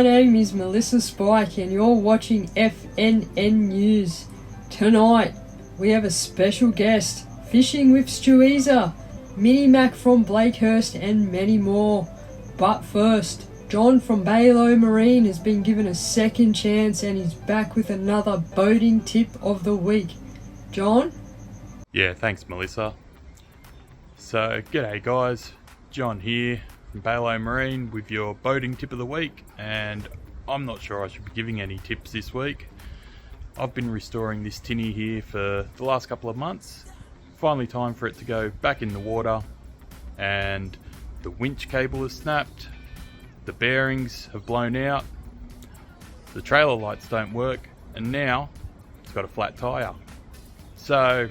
my name is Melissa Spike and you're watching FNN News. Tonight, we have a special guest, Fishing with Stuart, Mini Mac from Blakehurst and many more. But first, John from Glow Marine has been given a second chance and he's back with another boating tip of the week. John? Yeah, thanks Melissa. So, g'day guys, John here from Glow Marine with your boating tip of the week, and I'm not sure I should be giving any tips this week. I've been restoring this tinny here for the last couple of months. Finally time for it to go back in the water, and the winch cable has snapped, the bearings have blown out, the trailer lights don't work, and now it's got a flat tyre. So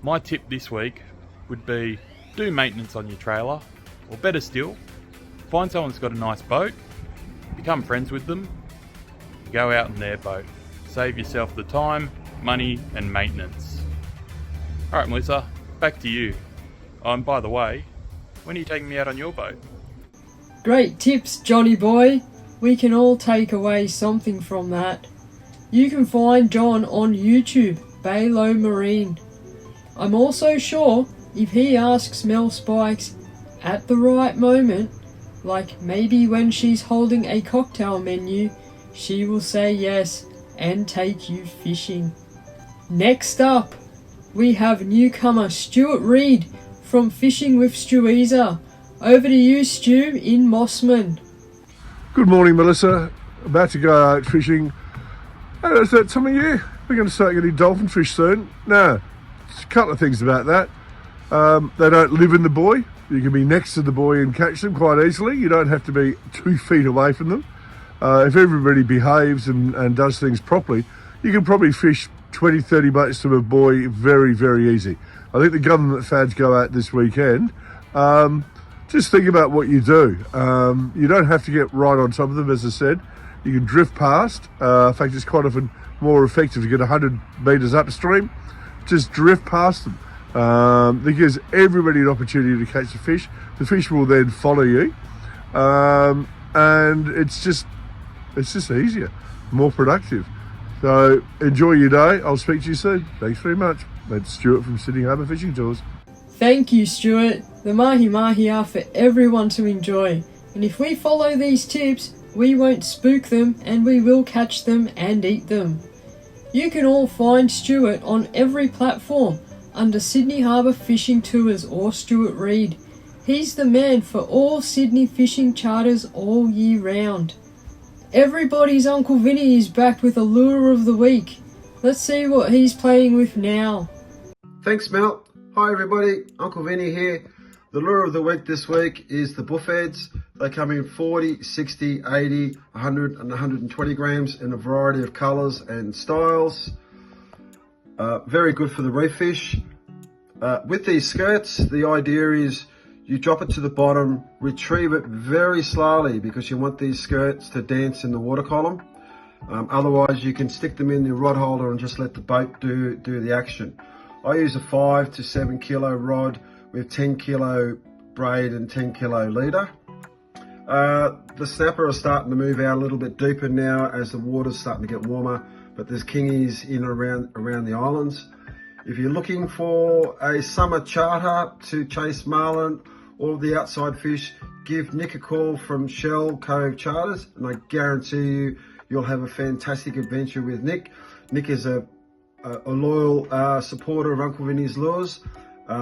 my tip this week would be do maintenance on your trailer, or better still, find someone that's got a nice boat, become friends with them, go out in their boat. Save yourself the time, money and maintenance. Alright Melissa, back to you. Oh, and by the way, when are you taking me out on your boat? Great tips, Johnny boy. We can all take away something from that. You can find John on YouTube, Glow Marine. I'm also sure if he asks melspikes at the right moment, like maybe when she's holding a cocktail menu, she will say yes and take you fishing. Next up, we have newcomer Stuart Reed from Fishing with Stuart. Over to you, Stu, in Mossman. Good morning, Melissa. About to go out fishing. Oh, is that time of year? We're going to start getting dolphin fish soon. Now, a couple of things about that. They don't live in the buoy. You can be next to the buoy and catch them quite easily. You don't have to be 2 feet away from them. If everybody behaves and does things properly, you can probably fish 20, 30 boats to a buoy very, very easy. I think the government fads go out this weekend. Just think about what you do. You don't have to get right on top of them, as I said. You can drift past. In fact, it's quite often more effective to get 100 metres upstream. Just drift past them. That gives everybody an opportunity to catch the fish. The fish will then follow you. And it's just easier, more productive. So enjoy your day. I'll speak to you soon. Thanks very much. That's Stuart from Sydney Harbour Fishing Tours. Thank you, Stuart. The mahi-mahi are for everyone to enjoy. And if we follow these tips, we won't spook them and we will catch them and eat them. You can all find Stuart on every platform under Sydney Harbour Fishing Tours or Stuart Reed. He's the man for all Sydney fishing charters all year round. Everybody's Uncle Vinny is back with a lure of the week. Let's see what he's playing with now. Thanks Mel. Hi everybody, Uncle Vinny here. The lure of the week this week is the buffheads. They come in 40, 60, 80, 100 and 120 grams in a variety of colours and styles. Very good for the reef fish. With these skirts, the idea is you drop it to the bottom, retrieve it very slowly because you want these skirts to dance in the water column. Otherwise, you can stick them in the rod holder and just let the boat do the action. I use a 5 to 7 kilo rod with 10 kilo braid and 10 kilo leader. The snapper is starting to move out a little bit deeper now as the water's starting to get warmer, but there's kingies in and around the islands. If you're looking for a summer charter to chase marlin or the outside fish, give Nick a call from Shell Cove Charters, and I guarantee you'll have a fantastic adventure with Nick. Nick is a loyal supporter of Uncle Vinny's lures.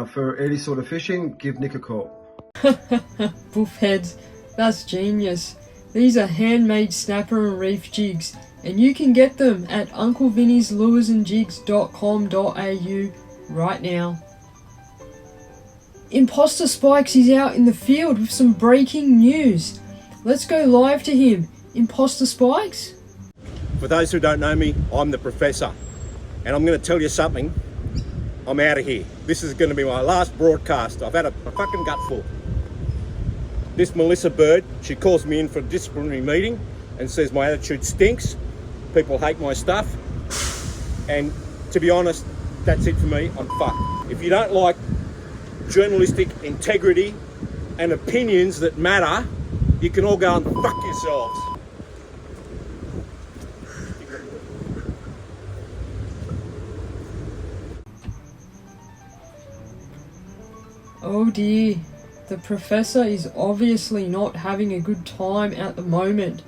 For any sort of fishing, give Nick a call. Buffheads, that's genius. These are handmade snapper and reef jigs, and you can get them at unclevinniesluresandjigs.com.au right now. Imposter Spikes is out in the field with some breaking news. Let's go live to him. Imposter Spikes? For those who don't know me, I'm the Professor, and I'm going to tell you something. I'm out of here. This is going to be my last broadcast. I've had a fucking gutful. This Melissa Bird, she calls me in for a disciplinary meeting and says my attitude stinks. People hate my stuff. And to be honest, that's it for me. I'm fucked. If you don't like journalistic integrity and opinions that matter, you can all go and fuck yourselves. Oh dear, the professor is obviously not having a good time at the moment.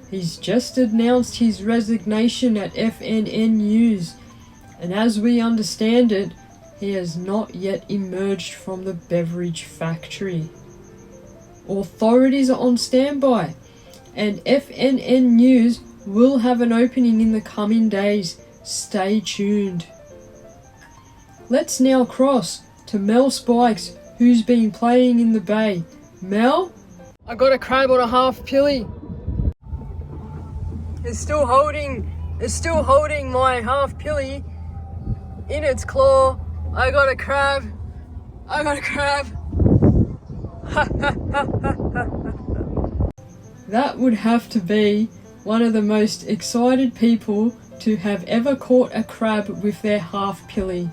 He's just announced his resignation at FNN News, and as we understand it, he has not yet emerged from the beverage factory. Authorities are on standby, and FNN News will have an opening in the coming days. Stay tuned. Let's now cross to melspikes, who's been playing in the bay. Mel? I got a crab on a halfpilly. It's still holding my halfpilly in its claw. I got a crab. That would have to be one of the most excited people to have ever caught a crab with their halfpilly.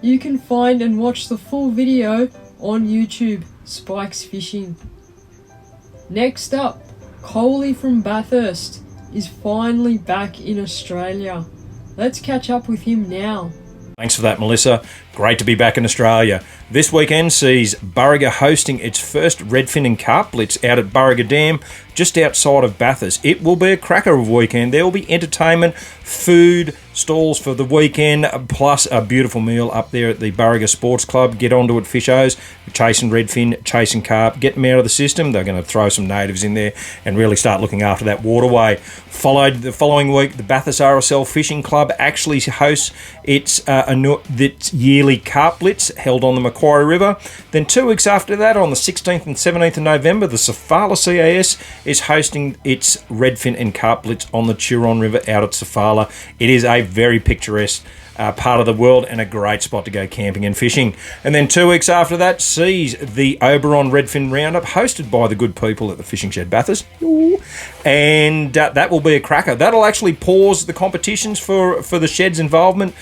You can find and watch the full video on YouTube, spikesfishing. Next up, Coley from Bathurst is finally back in Australia. Let's catch up with him now. Thanks for that, Melissa. Great to be back in Australia. This weekend sees Burriga hosting its first redfin and carp blitz out at Burriga Dam, just outside of Bathurst. It will be a cracker of a weekend. There will be entertainment, food, stalls for the weekend, plus a beautiful meal up there at the Burriga Sports Club. Get onto it, fishos. Chasing redfin, chasing carp, get them out of the system. They're going to throw some natives in there and really start looking after that waterway. Followed the following week, the Bathurst RSL Fishing Club actually hosts its yearly carp blitz held on the Macquarie River. Then 2 weeks after that, on the 16th and 17th of November, the Sofala CAS is hosting its redfin and carp blitz on the Turon River out at Sofala. It is a very picturesque part of the world and a great spot to go camping and fishing. And then 2 weeks after that sees the Oberon Redfin Roundup hosted by the good people at the Fishing Shed Bathurst. And that will be a cracker. That'll actually pause the competitions for the shed's involvement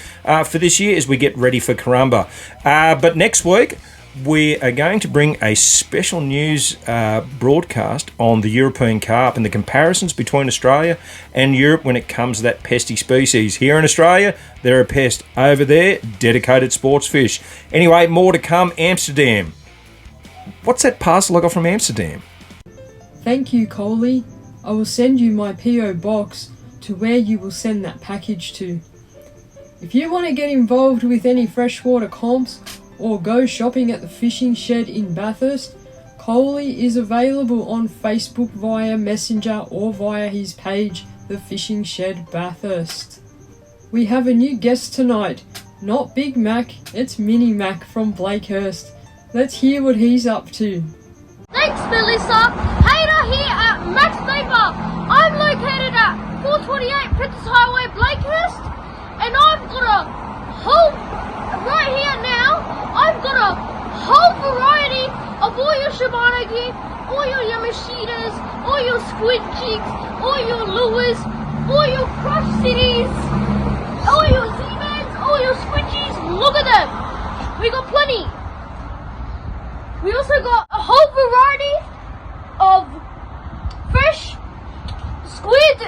for this year as we get ready for Karumba. But next week we are going to bring a special news broadcast on the European carp and the comparisons between Australia and Europe when it comes to that pesty species. Here in Australia, they're a pest. Over there, dedicated sports fish. Anyway, more to come. Amsterdam. What's that parcel I got from Amsterdam? Thank you, Coley. I will send you my PO box to where you will send that package to. If you want to get involved with any freshwater comps or go shopping at the Fishing Shed in Bathurst, Coley is available on Facebook via Messenger or via his page, The Fishing Shed Bathurst. We have a new guest tonight, not Big Mac, it's Mini Mac from Blakehurst. Let's hear what he's up to. Thanks, Melissa. Hater here at Max Vapor. I'm located at 428 Princess Highway, Blakehurst, and I've got a whole, right here now, I've got a whole variety of all your Shimano gear, all your Yamashitas, all your squid jigs, all your lures, all your crush cities, all your Z-Mans, all your squidgies. Look at them. We got plenty. We also got a whole variety of fresh squid,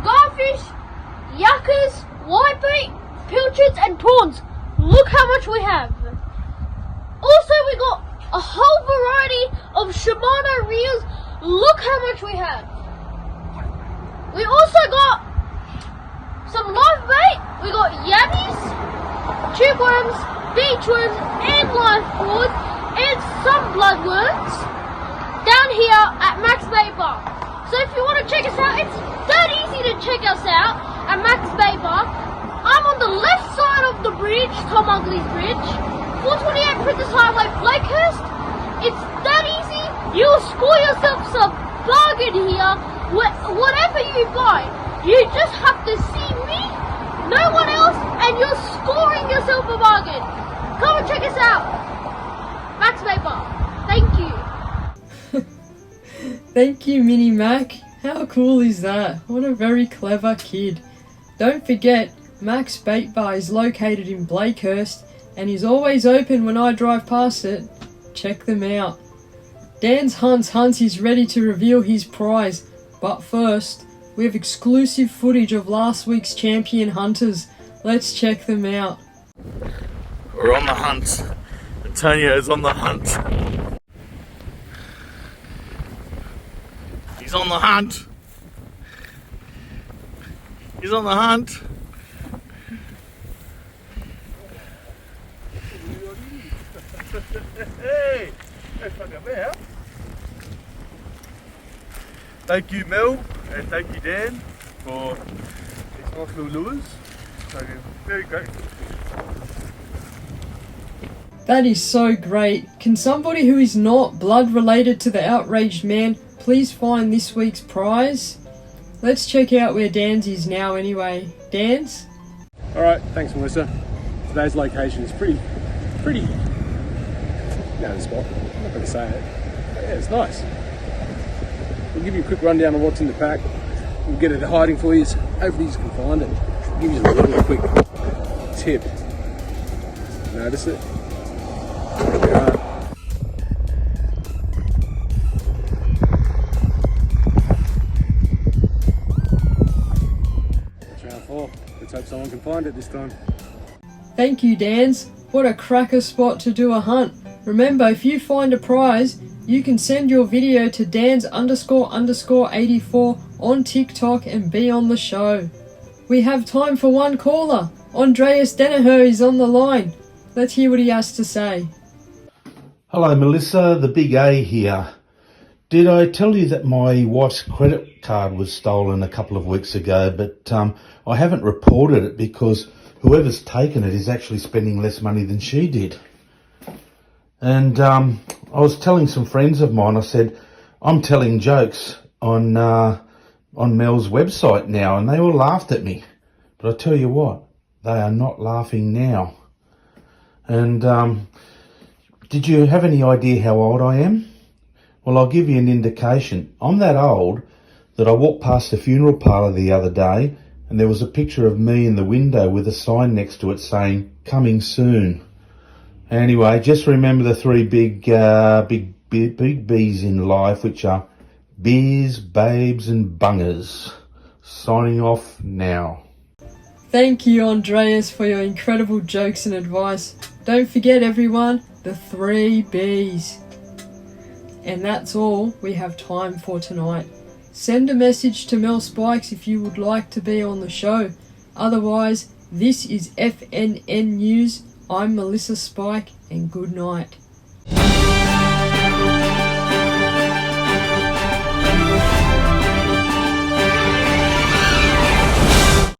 garfish, yuccas, whitebait, pilchards and prawns. Look how much we have. Also, we got a whole variety of Shimano reels. Look how much we have. We also got some live bait. We got yabbies, tube worms, beach worms and live boards and some bloodworms down here at Max Bait Bar. So if you want to check us out, it's that easy to check us out at Max Bait Bar. I'm on the left side of the bridge, Tom Ugley's Bridge, 428 Princess Highway, Blakehurst. It's that easy. You'll score yourself some bargain here. Whatever you buy, you just have to see me, no one else, and you're scoring yourself a bargain. Come and check us out. Max Vapor. Thank you. Thank you, Mini Mac. How cool is that? What a very clever kid. Don't forget, Max Bait Bar is located in Blakehurst and is always open when I drive past it. Check them out. Dan's Hunts is ready to reveal his prize, but first, we have exclusive footage of last week's champion hunters. Let's check them out. We're on the hunt. Antonio is on the hunt. He's on the hunt. He's on the hunt. Hey, thank you, Mel, and thank you, Dan, for these nice little lures. So, very great. That is so great. Can somebody who is not blood related to the outraged man please find this week's prize? Let's check out where Dan's is now anyway. Dan's? Alright, thanks Melissa. Today's location is pretty you know the spot. I'm not going to say it. But yeah, it's nice. We'll give you a quick rundown of what's in the pack. We'll get it hiding for you. Hopefully you can find it. I'll give you a little quick tip. Notice it? There we are. That's round 4. Let's hope someone can find it this time. Thank you, Dan's. What a cracker spot to do a hunt. Remember, if you find a prize, you can send your video to dans__84 on TikTok and be on the show. We have time for one caller. Andreas Danaher is on the line. Let's hear what he has to say. Hello Melissa, the Big A here. Did I tell you that my wife's credit card was stolen a couple of weeks ago, but I haven't reported it because whoever's taken it is actually spending less money than she did. And I was telling some friends of mine, I said, I'm telling jokes on Mel's website now, and they all laughed at me. But I tell you what, they are not laughing now. And did you have any idea how old I am? Well, I'll give you an indication. I'm that old that I walked past the funeral parlour the other day and there was a picture of me in the window with a sign next to it saying, coming soon. Anyway, just remember the three big B's in life, which are beers, babes and bungers. Signing off now. Thank you, Andreas, for your incredible jokes and advice. Don't forget, everyone, the 3 B's. And that's all we have time for tonight. Send a message to melspikes if you would like to be on the show. Otherwise, this is FNN News. I'm Melissa Spike, and good night.